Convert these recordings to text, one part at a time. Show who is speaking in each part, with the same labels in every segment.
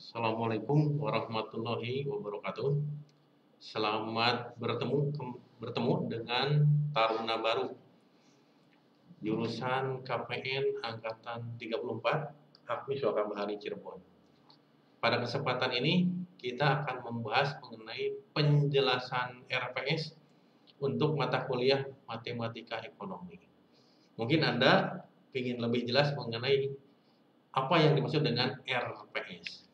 Speaker 1: Assalamualaikum warahmatullahi wabarakatuh. Selamat bertemu dengan taruna baru jurusan KPN angkatan 34 Hakmi Suaka Bahari Cirebon. Pada kesempatan ini kita akan membahas mengenai penjelasan RPS untuk mata kuliah Matematika Ekonomi. Mungkin Anda ingin lebih jelas mengenai apa yang dimaksud dengan RPS.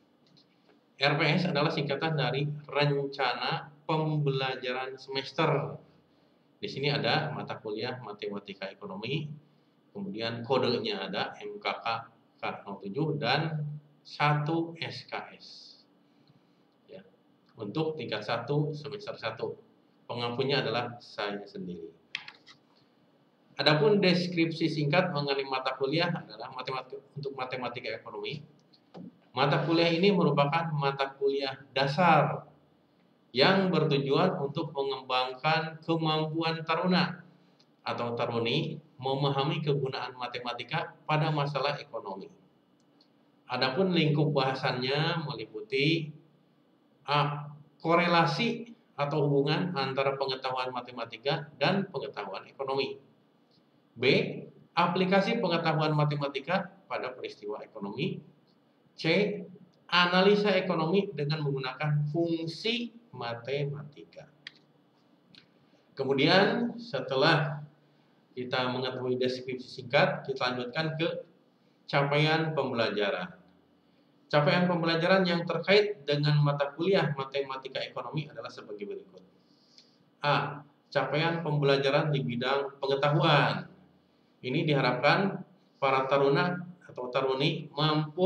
Speaker 1: RPS adalah singkatan dari Rencana Pembelajaran Semester. Di sini ada mata kuliah Matematika Ekonomi, kemudian kodenya ada MKK K07 dan 1 SKS. Ya, untuk tingkat 1 semester 1. Pengampunya adalah saya sendiri. Adapun deskripsi singkat mengenai mata kuliah adalah untuk matematika ekonomi. Mata kuliah ini merupakan mata kuliah dasar yang bertujuan untuk mengembangkan kemampuan taruna atau taruni memahami kegunaan matematika pada masalah ekonomi. Adapun lingkup bahasannya meliputi A. Korelasi atau hubungan antara pengetahuan matematika dan pengetahuan ekonomi. B. Aplikasi pengetahuan matematika pada peristiwa ekonomi. C. Analisa ekonomi dengan menggunakan fungsi matematika. Kemudian setelah kita mengetahui deskripsi singkat, kita lanjutkan ke capaian pembelajaran. Capaian pembelajaran yang terkait dengan mata kuliah matematika ekonomi adalah sebagai berikut. A. Capaian pembelajaran di bidang pengetahuan. Ini diharapkan para taruna atau taruni mampu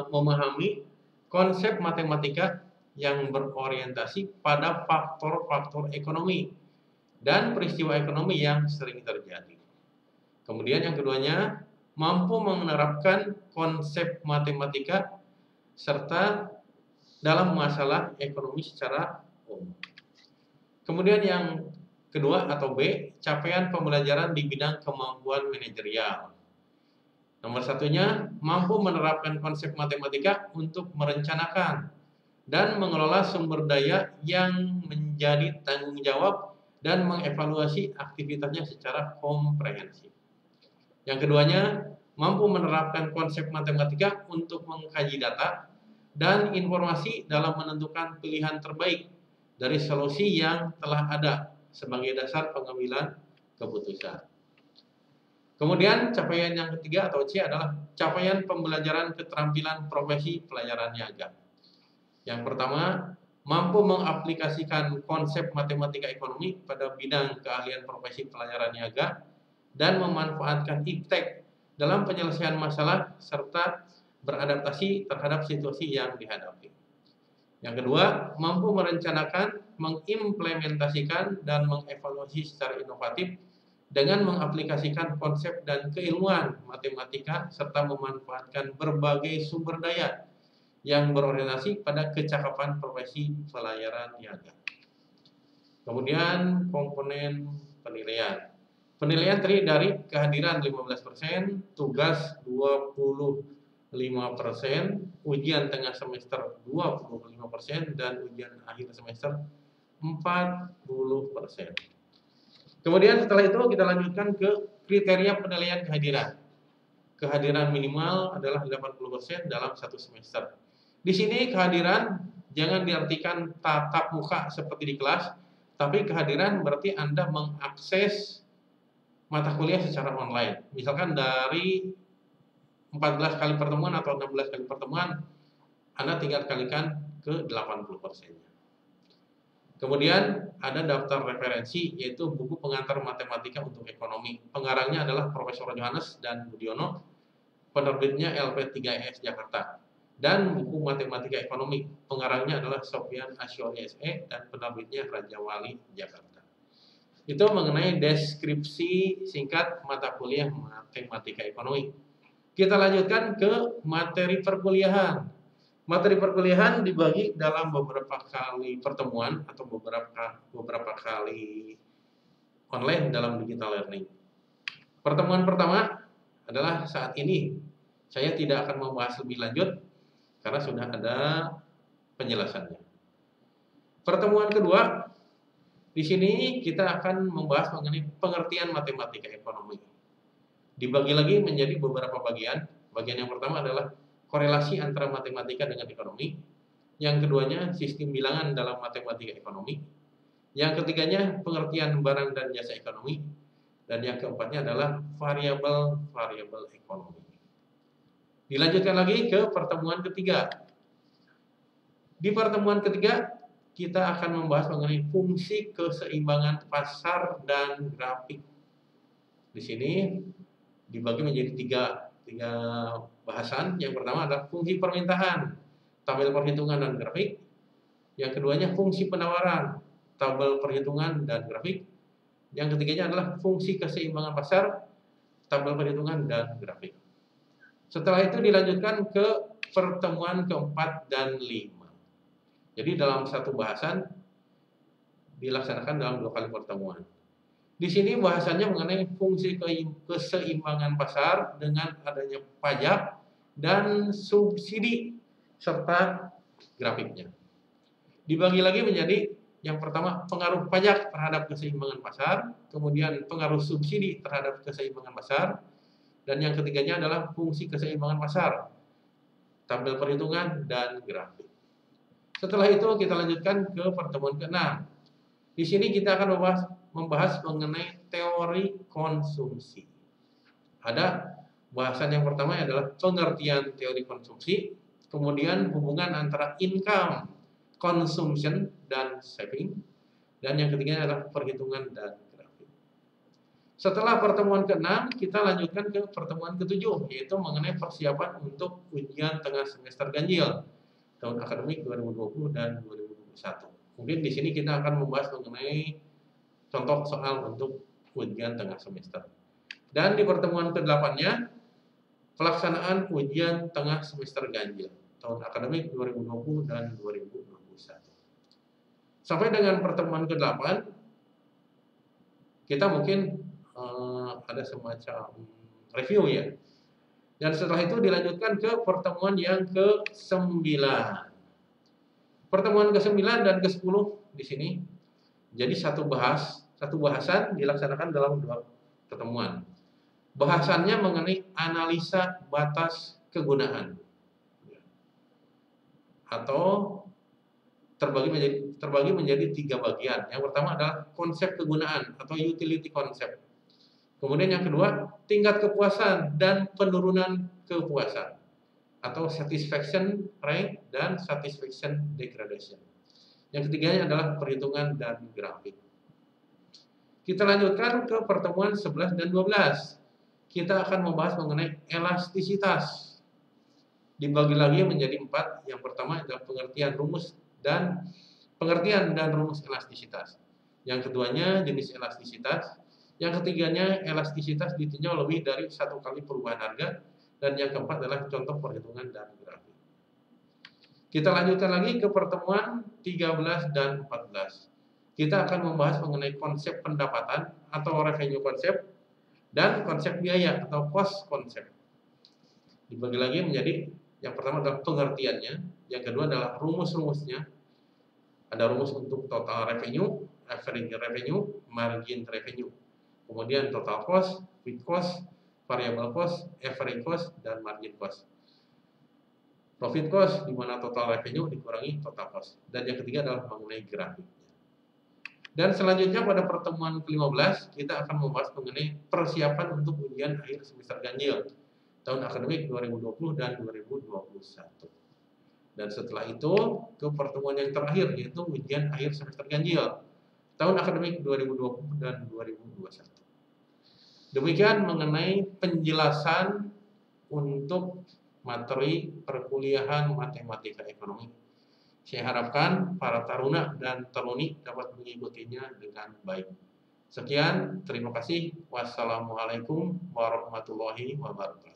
Speaker 1: memahami konsep matematika yang berorientasi pada faktor-faktor ekonomi dan peristiwa ekonomi yang sering terjadi. Kemudian yang keduanya, mampu menerapkan konsep matematika serta dalam masalah ekonomi secara umum. Kemudian yang kedua atau B, capaian pembelajaran di bidang kemampuan manajerial. Nomor satunya, mampu menerapkan konsep matematika untuk merencanakan dan mengelola sumber daya yang menjadi tanggung jawab dan mengevaluasi aktivitasnya secara komprehensif. Yang keduanya, mampu menerapkan konsep matematika untuk mengkaji data dan informasi dalam menentukan pilihan terbaik dari solusi yang telah ada sebagai dasar pengambilan keputusan. Kemudian capaian yang ketiga atau C adalah capaian pembelajaran keterampilan profesi pelayaran niaga. Yang pertama, mampu mengaplikasikan konsep matematika ekonomi pada bidang keahlian profesi pelayaran niaga dan memanfaatkan iptek dalam penyelesaian masalah serta beradaptasi terhadap situasi yang dihadapi. Yang kedua, mampu merencanakan, mengimplementasikan dan mengevaluasi secara inovatif dengan mengaplikasikan konsep dan keilmuan matematika serta memanfaatkan berbagai sumber daya yang berorientasi pada kecakapan profesi pelayaran niaga. Kemudian komponen penilaian. Penilaian terdiri dari kehadiran 15%, tugas 25%, ujian tengah semester 25% dan ujian akhir semester 40%. Kemudian setelah itu kita lanjutkan ke kriteria penilaian kehadiran. Kehadiran minimal adalah 80% dalam satu semester. Di sini kehadiran jangan diartikan tatap muka seperti di kelas, tapi kehadiran berarti Anda mengakses mata kuliah secara online. Misalkan dari 14 kali pertemuan atau 16 kali pertemuan, Anda tinggal kalikan ke 80%-nya. Kemudian ada daftar referensi, yaitu buku pengantar matematika untuk ekonomi. Pengarangnya adalah Profesor Johannes dan Budiono, penerbitnya LP3S Jakarta. Dan buku matematika ekonomi, pengarangnya adalah Sofyan Asyori SE dan penerbitnya Raja Wali Jakarta. Itu mengenai deskripsi singkat mata kuliah matematika ekonomi. Kita lanjutkan ke materi perkuliahan. Materi perkuliahan dibagi dalam beberapa kali pertemuan atau beberapa kali online dalam digital learning. Pertemuan pertama adalah saat ini. Saya tidak akan membahas lebih lanjut karena sudah ada penjelasannya. Pertemuan kedua, di sini kita akan membahas mengenai pengertian matematika ekonomi. Dibagi lagi menjadi beberapa bagian. Bagian yang pertama adalah korelasi antara matematika dengan ekonomi. Yang keduanya sistem bilangan dalam matematika ekonomi. Yang ketiganya pengertian barang dan jasa ekonomi. Dan yang keempatnya adalah variabel-variabel ekonomi. Dilanjutkan lagi ke pertemuan ketiga. Di pertemuan ketiga, kita akan membahas mengenai fungsi keseimbangan pasar dan grafik. Di sini dibagi menjadi tiga bahasan. Yang pertama adalah fungsi permintaan, tabel perhitungan dan grafik. Yang keduanya fungsi penawaran, tabel perhitungan dan grafik. Yang ketiganya adalah fungsi keseimbangan pasar, tabel perhitungan dan grafik. Setelah itu dilanjutkan ke pertemuan keempat dan 5. Jadi dalam satu bahasan dilaksanakan dalam 2 kali pertemuan. Di sini bahasannya mengenai fungsi keseimbangan pasar dengan adanya pajak dan subsidi serta grafiknya. Dibagi lagi menjadi yang pertama pengaruh pajak terhadap keseimbangan pasar, kemudian pengaruh subsidi terhadap keseimbangan pasar, dan yang ketiganya adalah fungsi keseimbangan pasar, tabel perhitungan dan grafik. Setelah itu kita lanjutkan ke pertemuan ke-6. Di sini kita akan membahas mengenai teori konsumsi. Ada bahasan yang pertama adalah pengertian teori konsumsi, kemudian hubungan antara income, consumption, dan saving, dan yang ketiganya adalah perhitungan dan grafik. Setelah pertemuan ke-6, kita lanjutkan ke pertemuan ke-7, yaitu mengenai persiapan untuk ujian tengah semester ganjil tahun akademik 2020 dan 2021. Mungkin di sini kita akan membahas mengenai contoh soal untuk ujian tengah semester. Dan di pertemuan ke-8-nya, pelaksanaan ujian tengah semester ganjil tahun akademik 2020 dan 2021. Sampai dengan pertemuan ke-8, kita mungkin ada semacam review ya. Dan setelah itu dilanjutkan ke pertemuan yang ke-9. Pertemuan ke-9 dan ke-10 di sini. Jadi satu bahasan dilaksanakan dalam 2 pertemuan. Bahasannya mengenai analisa batas kegunaan. Atau terbagi menjadi 3 bagian. Yang pertama adalah konsep kegunaan atau utility concept. Kemudian yang kedua, tingkat kepuasan dan penurunan kepuasan atau satisfaction rate dan satisfaction degradation. Yang ketiganya adalah perhitungan dan grafik. Kita lanjutkan ke pertemuan 11 dan 12. Kita akan membahas mengenai elastisitas. Dibagi lagi menjadi 4. Yang pertama adalah pengertian dan rumus elastisitas. Yang keduanya jenis elastisitas. Yang ketiganya elastisitas ditinjau lebih dari 1 kali perubahan harga, dan yang keempat adalah contoh perhitungan dan grafik. Kita lanjutkan lagi ke pertemuan 13 dan 14. Kita akan membahas mengenai konsep pendapatan atau revenue konsep dan konsep biaya atau cost konsep. Dibagi lagi menjadi yang pertama adalah pengertiannya, yang kedua adalah rumus-rumusnya. Ada rumus untuk total revenue, average revenue, margin revenue. Kemudian total cost, fixed cost, variable cost, average cost, dan margin cost. Profit cost, di mana total revenue dikurangi total cost. Dan yang ketiga adalah mengenai grafiknya. Dan selanjutnya pada pertemuan ke-15, kita akan membahas mengenai persiapan untuk ujian akhir semester ganjil tahun akademik 2020 dan 2021. Dan setelah itu ke pertemuan yang terakhir, yaitu ujian akhir semester ganjil tahun akademik 2020 dan 2021. Demikian mengenai penjelasan untuk materi perkuliahan matematika ekonomi. Saya harapkan para taruna dan taruni dapat mengikutinya dengan baik. Sekian, terima kasih. Wassalamualaikum warahmatullahi wabarakatuh.